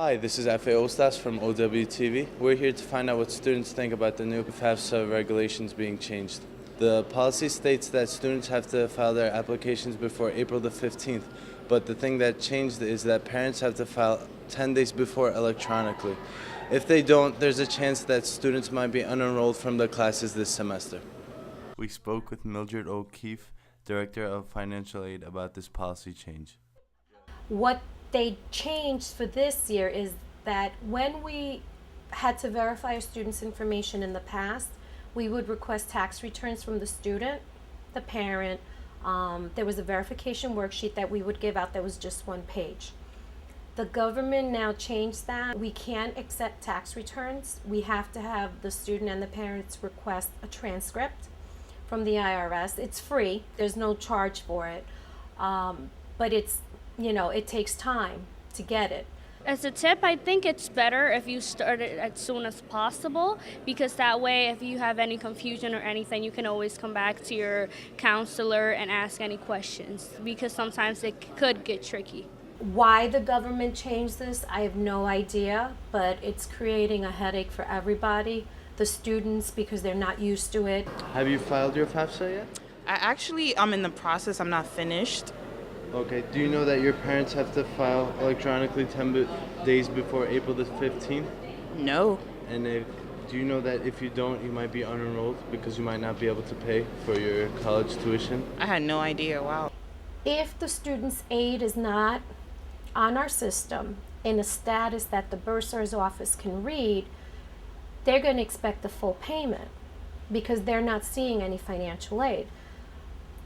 Hi, this is Efe Oztas from OWTV. We're here to find out what students think about the new Fafsa regulations being changed. The policy states that students have to file their applications before April the 15th, but the thing that changed is that parents have to file 10 days before electronically. If they don't, there's a chance that students might be unenrolled from the classes this semester. We spoke with Mildred O'Keefe, Director of Financial Aid, about this policy change. What they changed for this year is that when we had to verify a student's information in the past, we would request tax returns from the student, the parent. There was a verification worksheet that we would give out that was just one page. The government now changed that. We can't accept tax returns. We have to have the student and the parents request a transcript from the IRS. It's free. There's no charge for it. But it takes time to get it. As a tip, I think it's better if you start it as soon as possible, because that way if you have any confusion or anything, you can always come back to your counselor and ask any questions, because sometimes it could get tricky. Why the government changed this, I have no idea, but it's creating a headache for everybody. The students, because they're not used to it. Have you filed your Fafsa yet? I'm in the process. I'm not finished. Okay, do you know that your parents have to file electronically 10 days before April the 15th? No. And do you know that if you don't, you might be unenrolled because you might not be able to pay for your college tuition? I had no idea. Wow. If the student's aid is not on our system in a status that the bursar's office can read, they're going to expect the full payment because they're not seeing any financial aid.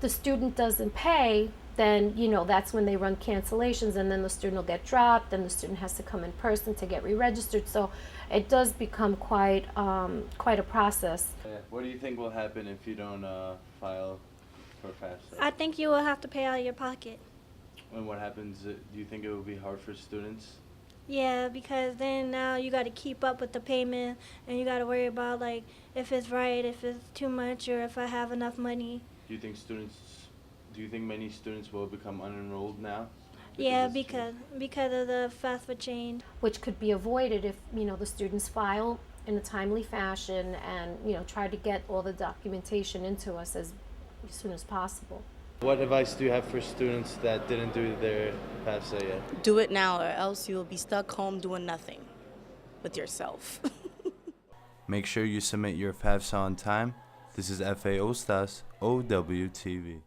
The student doesn't pay, then that's when they run cancellations, and then the student will get dropped, then the student has to come in person to get re-registered. So it does become quite a process. What do you think will happen if you don't file for FAFSA? I think you will have to pay out of your pocket. And what happens, do you think it will be hard for students? Yeah, because then now you got to keep up with the payment, and you got to worry about like if it's right, if it's too much, or if I have enough money. Do you think many students will become unenrolled now? Yeah, because of the FAFSA change. Which could be avoided if the students file in a timely fashion and try to get all the documentation into us as soon as possible. What advice do you have for students that didn't do their FAFSA yet? Do it now, or else you will be stuck home doing nothing with yourself. Make sure you submit your FAFSA on time. This is Efe Oztas, OWTV.